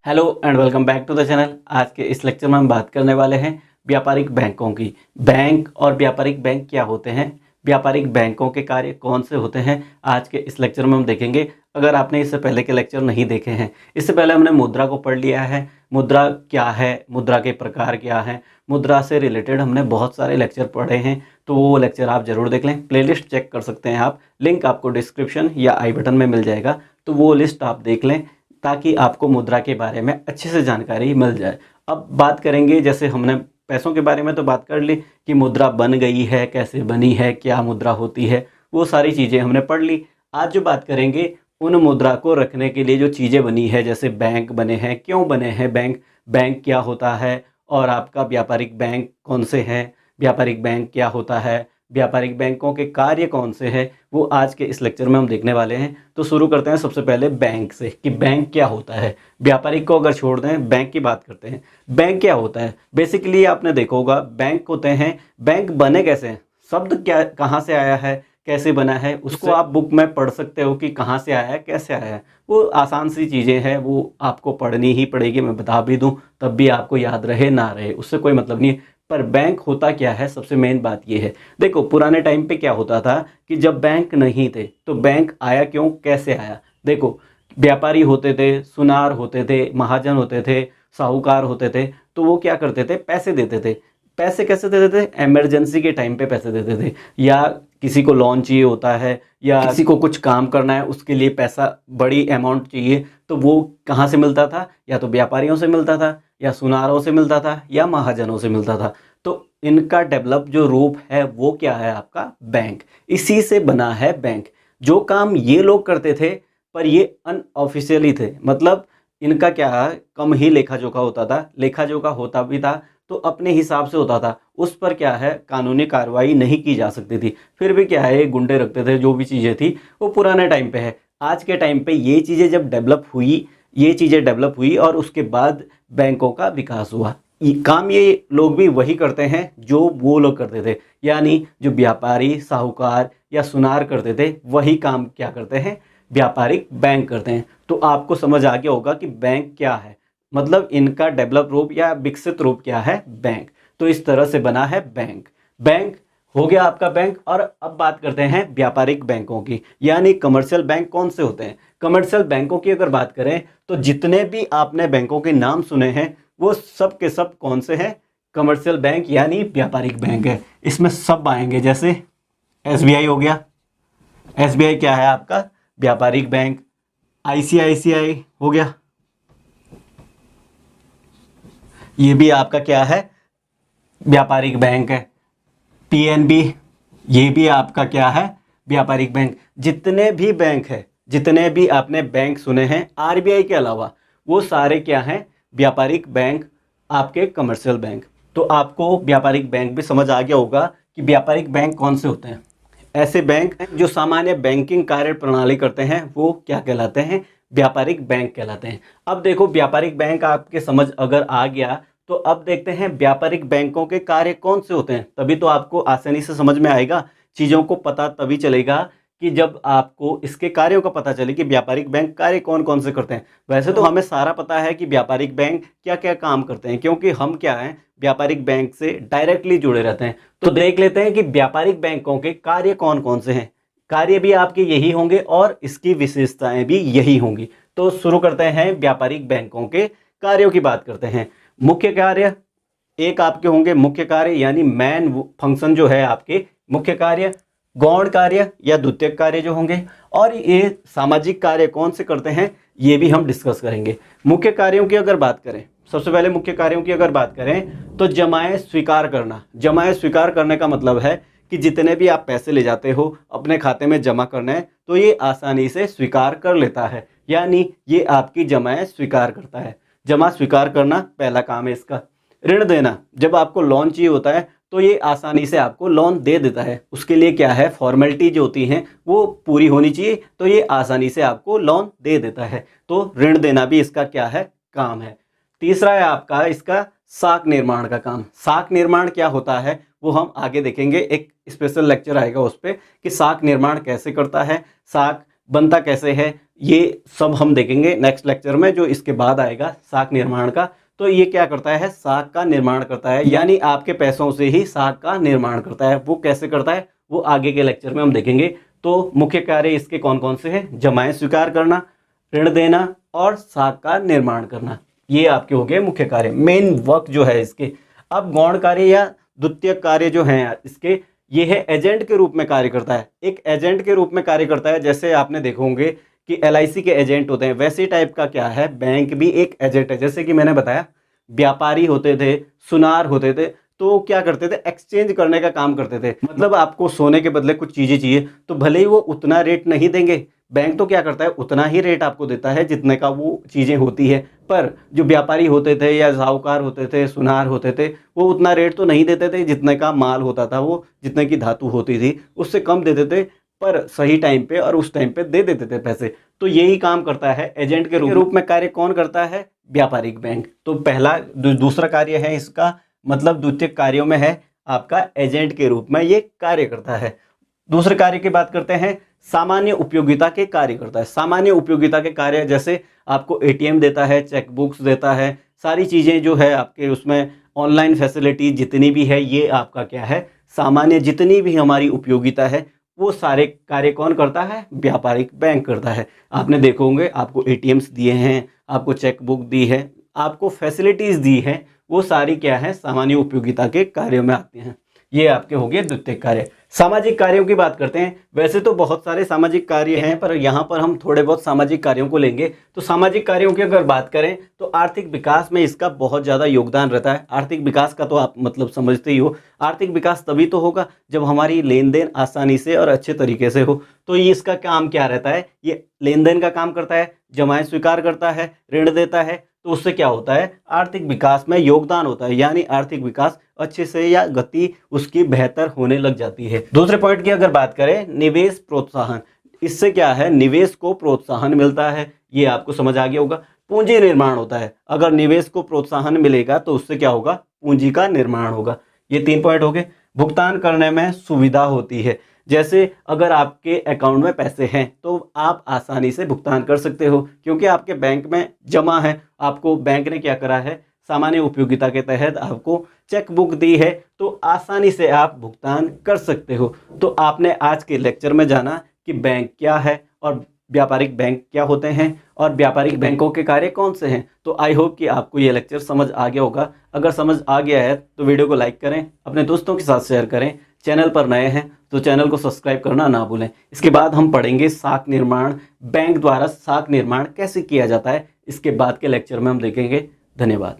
Hello and welcome back to the channel. आज के इस लेक्चर में हम बात करने वाले हैं व्यापारिक बैंकों की। बैंक और व्यापारिक बैंक क्या होते हैं, व्यापारिक बैंकों के कार्य कौन से होते हैं, आज के इस लेक्चर में हम देखेंगे। अगर आपने इससे पहले के लेक्चर नहीं देखे हैं, इससे पहले हमने मुद्रा को पढ़ लिया है। मुद्रा क्या है, मुद्रा के प्रकार क्या हैं, मुद्रा से रिलेटेड हमने बहुत सारे लेक्चर पढ़े हैं, तो वो लेक्चर आप ज़रूर देख लें। प्लेलिस्ट चेक कर सकते हैं आप, लिंक आपको डिस्क्रिप्शन या आई बटन में मिल जाएगा, तो वो लिस्ट आप देख लें ताकि आपको मुद्रा के बारे में अच्छे से जानकारी मिल जाए। अब बात करेंगे, जैसे हमने पैसों के बारे में तो बात कर ली कि मुद्रा बन गई है, कैसे बनी है, क्या मुद्रा होती है, वो सारी चीज़ें हमने पढ़ ली। आज जो बात करेंगे उन मुद्रा को रखने के लिए जो चीज़ें बनी है, जैसे बैंक बने हैं, क्यों बने हैं बैंक, बैंक क्या होता है, और आपका व्यापारिक बैंक कौन से हैं, व्यापारिक बैंक क्या होता है, व्यापारिक बैंकों के कार्य कौन से हैं, वो आज के इस लेक्चर में हम देखने वाले हैं। तो शुरू करते हैं सबसे पहले बैंक से कि बैंक क्या होता है। व्यापारिक को अगर छोड़ दें, बैंक की बात करते हैं। बैंक क्या होता है, बेसिकली आपने देखा होगा बैंक होते हैं। बैंक बने कैसे हैं, शब्द क्या कहाँ से आया है, कैसे बना है, उसको आप बुक में पढ़ सकते हो कि कहाँ से आया है, कैसे आया है। वो आसान सी चीज़ें हैं, वो आपको पढ़नी ही पड़ेगी। मैं बता भी दूँ तब भी आपको याद रहे ना रहे, उससे कोई मतलब नहीं है। पर बैंक होता क्या है, सबसे मेन बात ये है। देखो पुराने टाइम पे क्या होता था कि जब बैंक नहीं थे तो बैंक आया क्यों, कैसे आया। देखो व्यापारी होते थे, सुनार होते थे, महाजन होते थे, साहूकार होते थे, तो वो क्या करते थे, पैसे देते थे। पैसे कैसे देते थे, इमरजेंसी के टाइम पे पैसे देते थे, या किसी को लोन चाहिए होता है, या किसी को कुछ काम करना है उसके लिए पैसा बड़ी अमाउंट चाहिए, तो वो कहाँ से मिलता था, या तो व्यापारियों से मिलता था, या सुनारों से मिलता था, या महाजनों से मिलता था। तो इनका डेवलप जो रूप है वो क्या है, आपका बैंक। इसी से बना है बैंक। जो काम ये लोग करते थे पर ये अनऑफिशियली थे, मतलब इनका क्या है, कम ही लेखा जोखा होता था। लेखा जोखा होता भी था तो अपने हिसाब से होता था, उस पर क्या है, कानूनी कार्रवाई नहीं की जा सकती थी। फिर भी क्या है, गुंडे रखते थे। जो भी चीज़ें थी वो पुराने टाइम पे है। आज के टाइम पे ये चीज़ें जब डेवलप हुई, ये चीज़ें डेवलप हुई और उसके बाद बैंकों का विकास हुआ। काम ये लोग भी वही करते हैं जो वो लोग करते थे, यानी जो व्यापारी, साहूकार या सुनार करते थे, वही काम क्या करते हैं, व्यापारिक बैंक करते हैं। तो आपको समझ आ गया होगा कि बैंक क्या है, मतलब इनका डेवलप रूप या विकसित रूप क्या है, बैंक। तो इस तरह से बना है बैंक। बैंक हो गया आपका बैंक। और अब बात करते हैं व्यापारिक बैंकों की, यानी कमर्शियल बैंक कौन से होते हैं। कमर्शियल बैंकों की अगर बात करें तो जितने भी आपने बैंकों के नाम सुने हैं वो सब के सब कौन से हैं, कमर्शियल बैंक यानी व्यापारिक बैंक है। इसमें सब आएंगे, जैसे एसबीआई हो गया। एसबीआई क्या है, आपका व्यापारिक बैंक। आईसीआईसीआई हो गया, ये भी आपका क्या है, व्यापारिक बैंक है। पीएनबी, ये भी आपका क्या है, व्यापारिक बैंक। जितने भी बैंक है, जितने भी आपने बैंक सुने हैं आरबीआई के अलावा, वो सारे क्या हैं, व्यापारिक बैंक, आपके कमर्शियल बैंक। तो आपको व्यापारिक बैंक भी समझ आ गया होगा कि व्यापारिक बैंक कौन से होते हैं। ऐसे बैंक जो सामान्य बैंकिंग कार्य प्रणाली करते हैं वो क्या कहलाते हैं, व्यापारिक बैंक कहलाते हैं। अब देखो व्यापारिक बैंक आपके समझ अगर आ गया तो अब देखते हैं व्यापारिक बैंकों के कार्य कौन से होते हैं। तभी तो आपको आसानी से समझ में आएगा, चीज़ों को पता तभी चलेगा कि जब आपको इसके कार्यों का पता चले कि व्यापारिक बैंक कार्य कौन कौन से करते हैं। वैसे तो हमें सारा पता है कि व्यापारिक बैंक क्या क्या काम करते हैं, क्योंकि हम क्या हैं, व्यापारिक बैंक से डायरेक्टली जुड़े रहते हैं। तो देख लेते हैं कि व्यापारिक बैंकों के कार्य कौन कौन से हैं। कार्य भी आपके यही होंगे और इसकी विशेषताएं भी यही होंगी। तो शुरू करते हैं, व्यापारिक बैंकों के कार्यों की बात करते हैं। मुख्य कार्य एक आपके होंगे, मुख्य कार्य यानी मेन फंक्शन जो है आपके, मुख्य कार्य। गौण कार्य या द्वितीयक कार्य जो होंगे, और ये सामाजिक कार्य कौन से करते हैं ये भी हम डिस्कस करेंगे। मुख्य कार्यों की अगर बात करें, सबसे पहले मुख्य कार्यों की अगर बात करें तो जमाए स्वीकार करना। जमाए स्वीकार करने का मतलब है कि जितने भी आप पैसे ले जाते हो अपने खाते में जमा करना है तो ये आसानी से स्वीकार कर लेता है, यानी ये आपकी जमाए स्वीकार करता है। जमा स्वीकार करना पहला काम है इसका। ऋण देना, जब आपको लोन चाहिए होता है तो ये आसानी से आपको लोन दे देता है। उसके लिए क्या है, फॉर्मेलिटी जो होती हैं वो पूरी होनी चाहिए, तो ये आसानी से आपको लोन दे देता है। तो ऋण देना भी इसका क्या है, काम है। तीसरा है आपका इसका साख निर्माण का काम। साख निर्माण क्या होता है वो हम आगे देखेंगे, एक स्पेशल लेक्चर आएगा उस पर कि साख निर्माण कैसे करता है, साख बनता कैसे है, ये सब हम देखेंगे नेक्स्ट लेक्चर में जो इसके बाद आएगा साख निर्माण का। तो ये क्या करता है, साख का निर्माण करता है, यानी आपके पैसों से ही साख का निर्माण करता है। वो कैसे करता है वो आगे के लेक्चर में हम देखेंगे। तो मुख्य कार्य इसके कौन कौन से हैं, जमाएं स्वीकार करना, ऋण देना और साख का निर्माण करना, ये आपके हो गए मुख्य कार्य, मेन वर्क जो है इसके। अब गौण कार्य या द्वितीय कार्य जो हैं इसके, ये है एजेंट के रूप में कार्य करता है। एक एजेंट के रूप में कार्य करता है, जैसे आपने देखो होंगे कि LIC के एजेंट होते हैं, वैसे टाइप का क्या है, बैंक भी एक एजेंट है। जैसे कि मैंने बताया व्यापारी होते थे, सुनार होते थे, तो क्या करते थे, एक्सचेंज करने का काम करते थे। मतलब आपको सोने के बदले कुछ चीज़ें चाहिए तो भले ही वो उतना रेट नहीं देंगे, बैंक तो क्या करता है उतना ही रेट आपको देता है जितने का वो चीज़ें होती है। पर जो व्यापारी होते थे या साहूकार होते थे, सुनार होते थे, वो उतना रेट तो नहीं देते थे जितने का माल होता था, वो जितने की धातु होती थी उससे कम देते थे, पर सही टाइम पे और उस टाइम पे दे देते थे पैसे। तो यही काम करता है एजेंट के रूप में कार्य कौन करता है, व्यापारिक बैंक। तो पहला दूसरा कार्य है इसका, मतलब द्वितीय कार्यों में है आपका एजेंट के रूप में ये कार्य करता है। दूसरे कार्य की बात करते हैं, सामान्य उपयोगिता के कार्य करता है। सामान्य उपयोगिता के कार्य जैसे आपको ATM देता है, चेक बुक्स देता है, सारी चीज़ें जो है आपके उसमें ऑनलाइन फैसिलिटी जितनी भी है, ये आपका क्या है, सामान्य जितनी भी हमारी उपयोगिता है वो सारे कार्य कौन करता है, व्यापारिक बैंक करता है। आपने देखो होंगे आपको ATMs दिए हैं, आपको चेक बुक दी है, आपको फैसिलिटीज़ दी है, वो सारी क्या है, सामान्य उपयोगिता के कार्यों में आते हैं। ये आपके हो गए द्वितीय कार्य। सामाजिक कार्यों की बात करते हैं। वैसे तो बहुत सारे सामाजिक कार्य हैं, पर यहाँ पर हम थोड़े बहुत सामाजिक कार्यों को लेंगे। तो सामाजिक कार्यों की अगर बात करें तो आर्थिक विकास में इसका बहुत ज़्यादा योगदान रहता है। आर्थिक विकास का तो आप मतलब समझते ही हो, आर्थिक विकास तभी तो होगा जब हमारी लेन देन आसानी से और अच्छे तरीके से हो। तो ये इसका काम क्या रहता है, ये लेन देन का काम करता है, जमाएं स्वीकार करता है, ऋण देता है। तो उससे क्या होता है, आर्थिक विकास में योगदान होता है, यानी आर्थिक विकास अच्छे से या गति उसकी बेहतर होने लग जाती है। दूसरे पॉइंट की अगर बात करें, निवेश प्रोत्साहन, इससे क्या है, निवेश को प्रोत्साहन मिलता है, ये आपको समझ आ गया होगा। पूंजी निर्माण होता है, अगर निवेश को प्रोत्साहन मिलेगा तो उससे क्या होगा, पूंजी का निर्माण होगा। ये 3 पॉइंट हो गए। भुगतान करने में सुविधा होती है, जैसे अगर आपके अकाउंट में पैसे हैं तो आप आसानी से भुगतान कर सकते हो, क्योंकि आपके बैंक में जमा है। आपको बैंक ने क्या करा है, सामान्य उपयोगिता के तहत आपको चेक बुक दी है, तो आसानी से आप भुगतान कर सकते हो। तो आपने आज के लेक्चर में जाना कि बैंक क्या है और व्यापारिक बैंक क्या होते हैं और व्यापारिक बैंकों के कार्य कौन से हैं। तो आई होप कि आपको ये लेक्चर समझ आ गया होगा। अगर समझ आ गया है तो वीडियो को लाइक करें, अपने दोस्तों के साथ शेयर करें। चैनल पर नए हैं तो चैनल को सब्सक्राइब करना ना भूलें। इसके बाद हम पढ़ेंगे साख निर्माण, बैंक द्वारा साख निर्माण कैसे किया जाता है। इसके बाद के लेक्चर में हम देखेंगे। धन्यवाद।